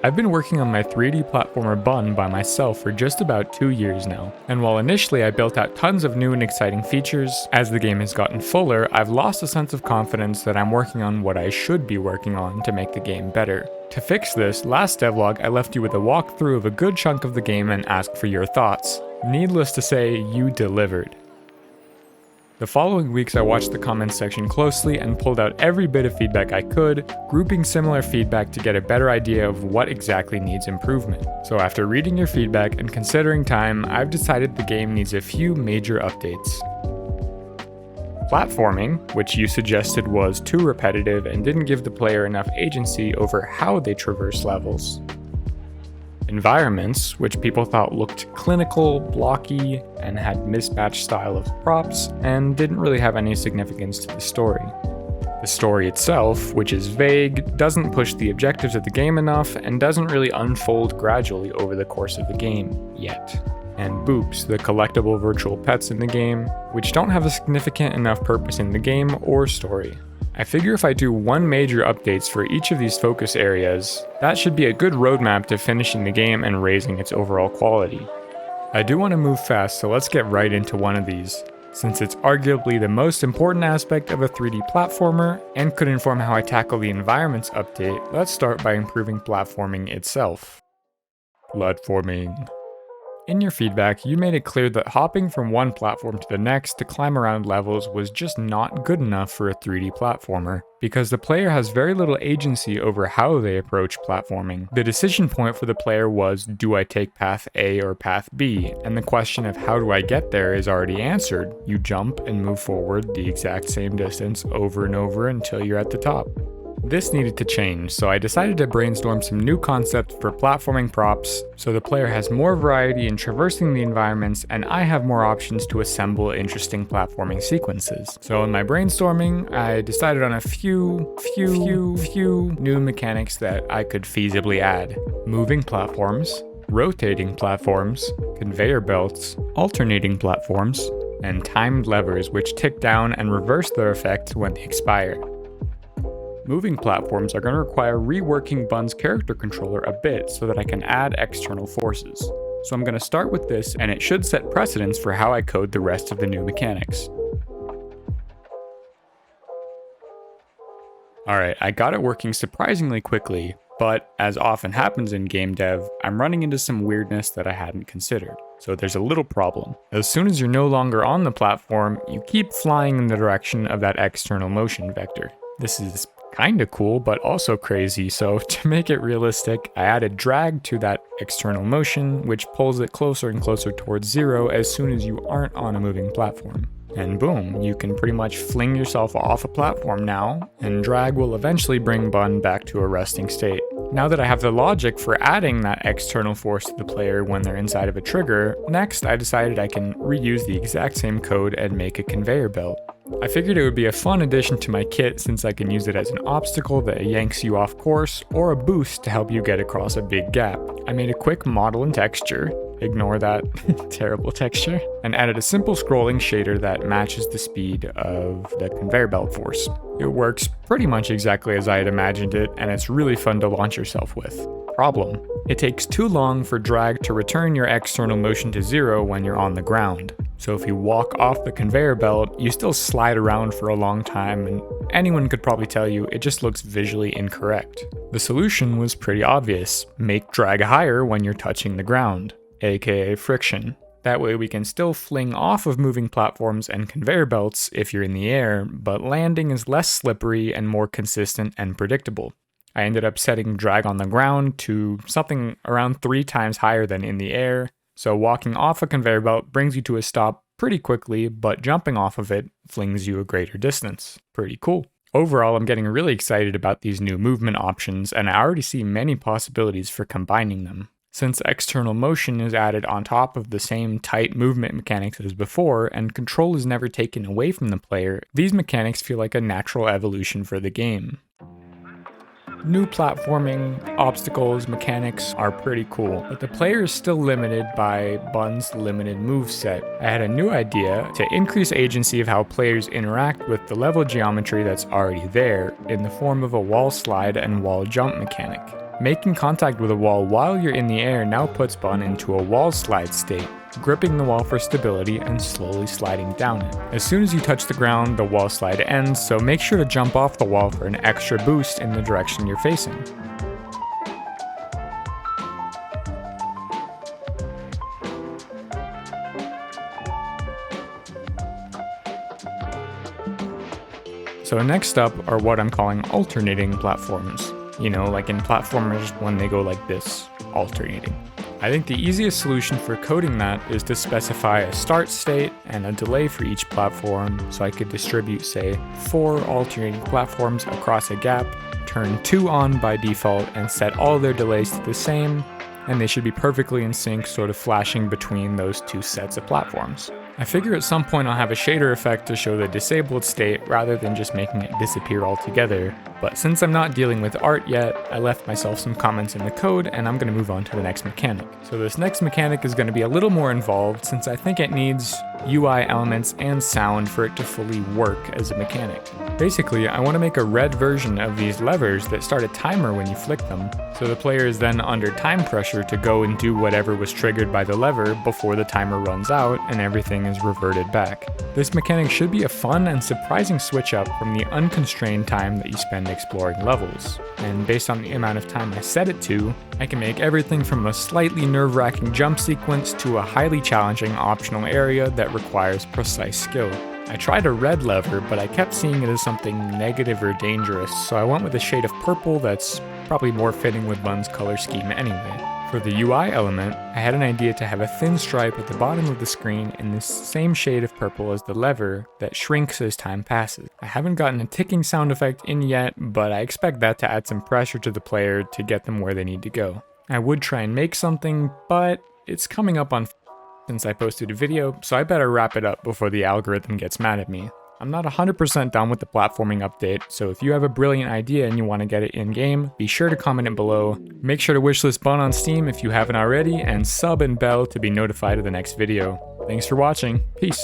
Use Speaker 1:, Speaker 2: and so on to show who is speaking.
Speaker 1: I've been working on my 3D platformer Bun by myself for just about 2 years now, and while initially I built out tons of new and exciting features, as the game has gotten fuller, I've lost a sense of confidence that I'm working on what I should be working on to make the game better. To fix this, last devlog I left you with a walkthrough of a good chunk of the game and asked for your thoughts. Needless to say, you delivered. The following weeks I watched the comments section closely and pulled out every bit of feedback I could, grouping similar feedback to get a better idea of what exactly needs improvement. So after reading your feedback and considering time, I've decided the game needs a few major updates. Platforming, which you suggested was too repetitive and didn't give the player enough agency over how they traverse levels. Environments, which people thought looked clinical, blocky, and had mismatched style of props, and didn't really have any significance to the story. The story itself, which is vague, doesn't push the objectives of the game enough, and doesn't really unfold gradually over the course of the game, yet. And Boops, the collectible virtual pets in the game, which don't have a significant enough purpose in the game or story. I figure if I do one major updates for each of these focus areas, that should be a good roadmap to finishing the game and raising its overall quality. I do want to move fast, so let's get right into one of these. Since it's arguably the most important aspect of a 3D platformer and could inform how I tackle the environments update, let's start by improving platforming itself. Platforming. In your feedback, you made it clear that hopping from one platform to the next to climb around levels was just not good enough for a 3D platformer, because the player has very little agency over how they approach platforming. The decision point for the player was, do I take path A or path B? And the question of how do I get there is already answered. You jump and move forward the exact same distance over and over until you're at the top. This needed to change, so I decided to brainstorm some new concepts for platforming props so the player has more variety in traversing the environments and I have more options to assemble interesting platforming sequences. So in my brainstorming, I decided on a few new mechanics that I could feasibly add. Moving platforms, rotating platforms, conveyor belts, alternating platforms, and timed levers which tick down and reverse their effects when they expire. Moving platforms are going to require reworking Bun's character controller a bit so that I can add external forces. So I'm going to start with this, and it should set precedence for how I code the rest of the new mechanics. Alright, I got it working surprisingly quickly, but as often happens in game dev, I'm running into some weirdness that I hadn't considered. So there's a little problem. As soon as you're no longer on the platform, you keep flying in the direction of that external motion vector. This is kinda cool, but also crazy, so to make it realistic, I added drag to that external motion, which pulls it closer and closer towards zero as soon as you aren't on a moving platform. And boom, you can pretty much fling yourself off a platform now, and drag will eventually bring Bun back to a resting state. Now that I have the logic for adding that external force to the player when they're inside of a trigger, next I decided I can reuse the exact same code and make a conveyor belt. I figured it would be a fun addition to my kit since I can use it as an obstacle that yanks you off course, or a boost to help you get across a big gap. I made a quick model and texture, ignore that terrible texture, and added a simple scrolling shader that matches the speed of the conveyor belt force. It works pretty much exactly as I had imagined it, and it's really fun to launch yourself with. Problem: it takes too long for drag to return your external motion to zero when you're on the ground. So if you walk off the conveyor belt, you still slide around for a long time, and anyone could probably tell you it just looks visually incorrect. The solution was pretty obvious: make drag higher when you're touching the ground, aka friction. That way we can still fling off of moving platforms and conveyor belts if you're in the air, but landing is less slippery and more consistent and predictable. I ended up setting drag on the ground to something around 3 times higher than in the air, so walking off a conveyor belt brings you to a stop pretty quickly, but jumping off of it flings you a greater distance. Pretty cool. Overall, I'm getting really excited about these new movement options, and I already see many possibilities for combining them. Since external motion is added on top of the same tight movement mechanics as before, and control is never taken away from the player, these mechanics feel like a natural evolution for the game. New platforming, obstacles, mechanics are pretty cool, but the player is still limited by Bun's limited moveset. I had a new idea to increase agency of how players interact with the level geometry that's already there, in the form of a wall slide and wall jump mechanic. Making contact with a wall while you're in the air now puts Bun into a wall slide state, gripping the wall for stability and slowly sliding down it. As soon as you touch the ground, the wall slide ends, so make sure to jump off the wall for an extra boost in the direction you're facing. So next up are what I'm calling alternating platforms. You know, like in platformers when they go like this, alternating. I think the easiest solution for coding that is to specify a start state and a delay for each platform, so I could distribute, say, 4 alternating platforms across a gap, turn 2 on by default, and set all their delays to the same, and they should be perfectly in sync, sort of flashing between those 2 sets of platforms. I figure at some point I'll have a shader effect to show the disabled state rather than just making it disappear altogether, but since I'm not dealing with art yet, I left myself some comments in the code and I'm going to move on to the next mechanic. So this next mechanic is going to be a little more involved since I think it needs UI elements and sound for it to fully work as a mechanic. Basically, I want to make a red version of these levers that start a timer when you flick them, so the player is then under time pressure to go and do whatever was triggered by the lever before the timer runs out and everything is reverted back. This mechanic should be a fun and surprising switch up from the unconstrained time that you spend exploring levels, and based on the amount of time I set it to, I can make everything from a slightly nerve-wracking jump sequence to a highly challenging optional area that requires precise skill. I tried a red lever, but I kept seeing it as something negative or dangerous, so I went with a shade of purple that's probably more fitting with Bun's color scheme anyway. For the UI element, I had an idea to have a thin stripe at the bottom of the screen in the same shade of purple as the lever that shrinks as time passes. I haven't gotten a ticking sound effect in yet, but I expect that to add some pressure to the player to get them where they need to go. I would try and make something, but it's coming up on since I posted a video, so I better wrap it up before the algorithm gets mad at me. I'm not 100% done with the platforming update, so if you have a brilliant idea and you want to get it in-game, be sure to comment it below. Make sure to wishlist Bun on Steam if you haven't already, and sub and bell to be notified of the next video. Thanks for watching. Peace.